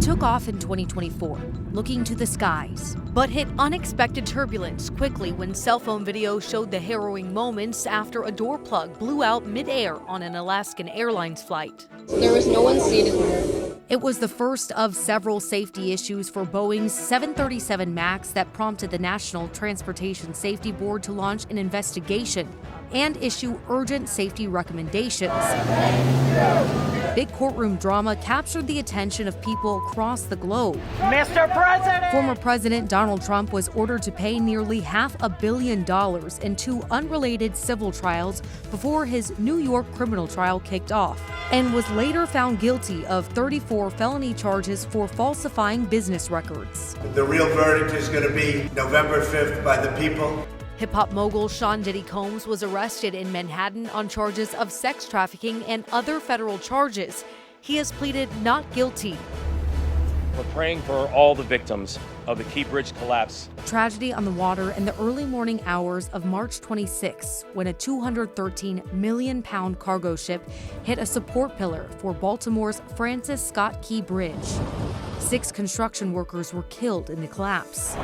took off in 2024, looking to the skies, but hit unexpected turbulence quickly when cell phone video showed the harrowing moments after a door plug blew out mid-air on an Alaskan Airlines flight. There was no one seated there. It was the first of several safety issues for Boeing's 737 MAX that prompted the National Transportation Safety Board to launch an investigation and issue urgent safety recommendations. Big courtroom drama captured the attention of people across the globe. Mr. President! Former President Donald Trump was ordered to pay nearly $500 million in two unrelated civil trials before his New York criminal trial kicked off, and was later found guilty of 34 felony charges for falsifying business records. The real verdict is going to be November 5th by the people. Hip-hop mogul Sean Diddy Combs was arrested in Manhattan on charges of sex trafficking and other federal charges. He has pleaded not guilty. We're praying for all the victims of the Key Bridge collapse. Tragedy on the water in the early morning hours of March 26, when a 213 million pound cargo ship hit a support pillar for Baltimore's Francis Scott Key Bridge. 6 construction workers were killed in the collapse.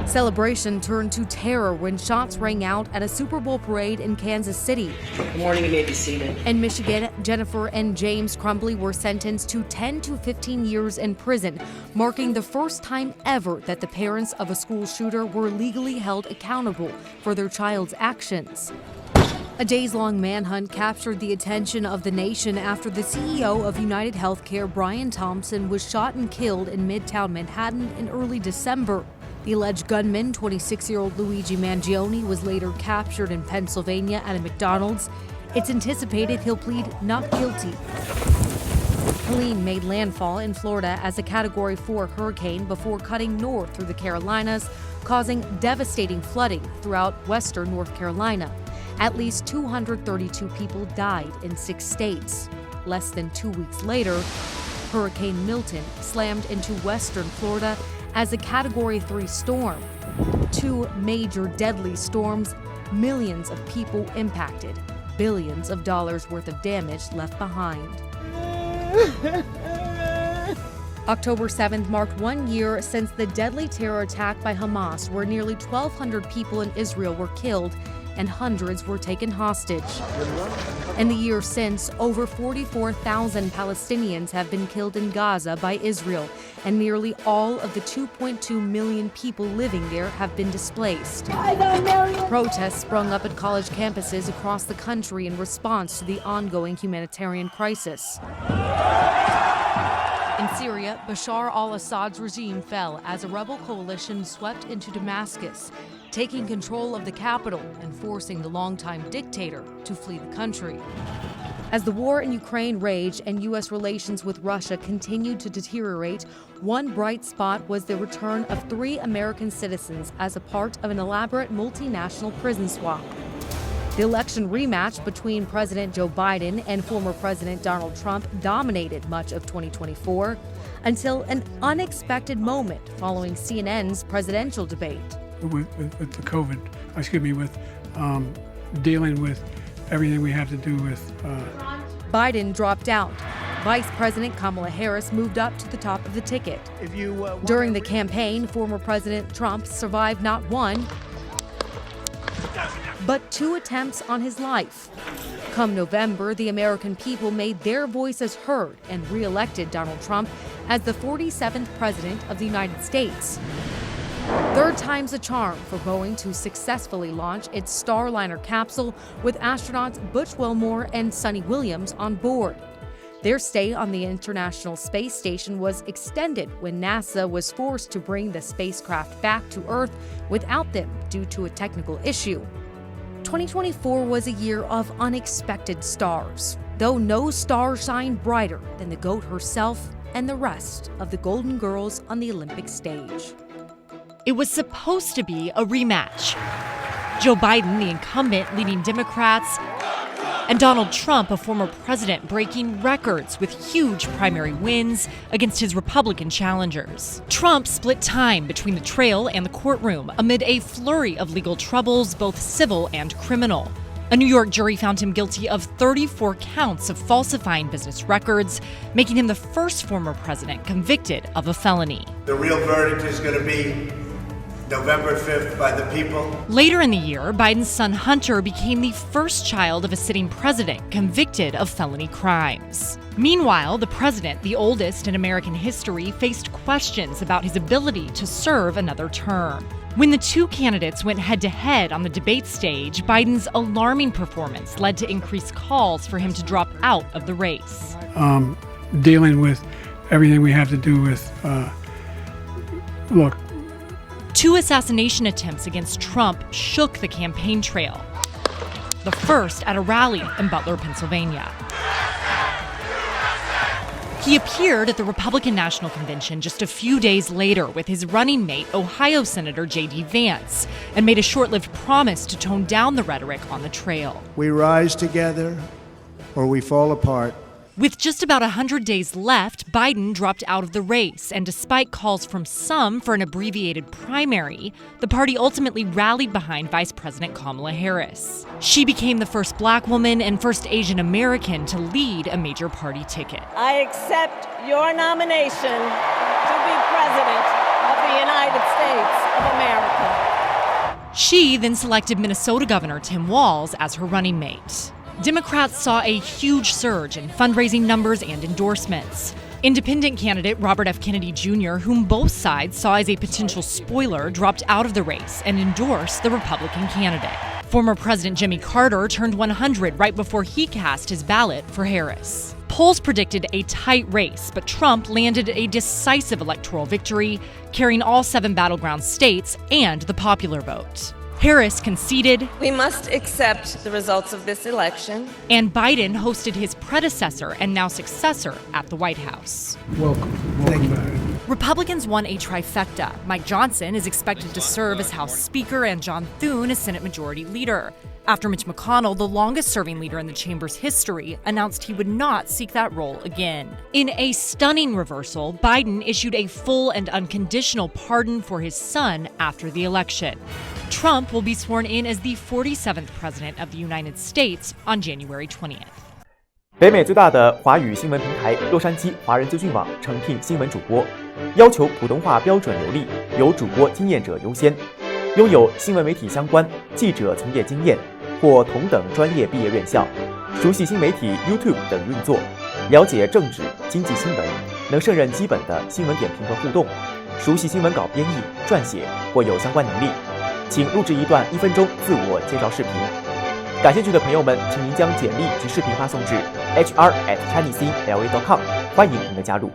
Celebration turned to terror when shots rang out at a Super Bowl parade in Kansas City. Good morning, you may be seated. In Michigan, Jennifer and James Crumbly were sentenced to 10 to 15 years in prison, marking the first time ever that the parents of a school shooter were legally held accountable for their child's actions. A days-long manhunt captured the attention of the nation after the CEO of United Healthcare, Brian Thompson, was shot and killed in Midtown Manhattan in early December. The alleged gunman, 26-year-old Luigi Mangione, was later captured in Pennsylvania at a McDonald's. It's anticipated he'll plead not guilty. Helene made landfall in Florida as a Category 4 hurricane before cutting north through the Carolinas, causing devastating flooding throughout western North Carolina. At least 232 people died in 6 states. Less than 2 weeks later, Hurricane Milton slammed into western Florida as a Category 3 storm. 2 major deadly storms, millions of people impacted, billions of dollars worth of damage left behind. October 7th marked 1 year since the deadly terror attack by Hamas, where nearly 1,200 people in Israel were killed and hundreds were taken hostage. In the year since, over 44,000 Palestinians have been killed in Gaza by Israel, and nearly all of the 2.2 million people living there have been displaced. Protests sprung up at college campuses across the country in response to the ongoing humanitarian crisis. In Syria, Bashar al-Assad's regime fell as a rebel coalition swept into Damascus, taking control of the capital and forcing the longtime dictator to flee the country. As the war in Ukraine raged and U.S. relations with Russia continued to deteriorate, one bright spot was the return of 3 American citizens as a part of an elaborate multinational prison swap. The election rematch between President Joe Biden and former President Donald Trump dominated much of 2024 until an unexpected moment following CNN's presidential debate. With the COVID, with dealing with everything we have to do with. Biden dropped out. Vice President Kamala Harris moved up to the top of the ticket. During the campaign, former President Trump survived not 1, but 2 attempts on his life. Come November, the American people made their voices heard and re-elected Donald Trump as the 47th President of the United States. 3rd time's a charm for Boeing to successfully launch its Starliner capsule with astronauts Butch Wilmore and Sonny Williams on board. Their stay on the International Space Station was extended when NASA was forced to bring the spacecraft back to Earth without them due to a technical issue. 2024 was a year of unexpected stars, though no star shined brighter than the GOAT herself and the rest of the Golden Girls on the Olympic stage. It was supposed to be a rematch. Joe Biden, the incumbent, leading Democrats, and Donald Trump, a former president, breaking records with huge primary wins against his Republican challengers. Trump split time between the trail and the courtroom amid a flurry of legal troubles, both civil and criminal. A New York jury found him guilty of 34 counts of falsifying business records, making him the first former president convicted of a felony. The real verdict is going to be November 5th by the people. Later in the year, Biden's son Hunter became the first child of a sitting president convicted of felony crimes. Meanwhile, the president, the oldest in American history, faced questions about his ability to serve another term. When the two candidates went head-to-head on the debate stage, Biden's alarming performance led to increased calls for him to drop out of the race. Dealing with everything we have to do with, look. Two assassination attempts against Trump shook the campaign trail. The first at a rally in Butler, Pennsylvania. He appeared at the Republican National Convention just a few days later with his running mate, Ohio Senator J.D. Vance, and made a short-lived promise to tone down the rhetoric on the trail. We rise together or we fall apart. With just about 100 days left, Biden dropped out of the race, and despite calls from some for an abbreviated primary, the party ultimately rallied behind Vice President Kamala Harris. She became the first Black woman and first Asian American to lead a major party ticket. I accept your nomination to be President of the United States of America. She then selected Minnesota Governor Tim Walz as her running mate. Democrats saw a huge surge in fundraising numbers and endorsements. Independent candidate Robert F. Kennedy Jr., whom both sides saw as a potential spoiler, dropped out of the race and endorsed the Republican candidate. Former President Jimmy Carter turned 100 right before he cast his ballot for Harris. Polls predicted a tight race, but Trump landed a decisive electoral victory, carrying all 7 battleground states and the popular vote. Harris conceded. We must accept the results of this election. And Biden hosted his predecessor and now successor at the White House. Welcome back. Republicans won a trifecta. Mike Johnson is expected to serve as House Speaker and John Thune as Senate Majority Leader, after Mitch McConnell, the longest-serving leader in the chamber's history, announced he would not seek that role again. In a stunning reversal, Biden issued a full and unconditional pardon for his son after the election. Trump will be sworn in as the 47th President of the United States on January 20th. 北美最大的华语新闻平台洛杉矶华人资讯网诚聘新闻主播，要求普通话标准流利，由主播经验者优先，拥有新闻媒体相关记者从业经验或同等专业毕业院校，熟悉新媒体 YouTube 等运作，了解政治经济新闻，能胜任基本的新闻点评和互动，熟悉新闻稿编译撰写或有相关能力，请录制一段1分钟自我介绍视频。感兴趣的朋友们，请您将简历及视频发送至 hr@chinese.la.com， 欢迎您的加入。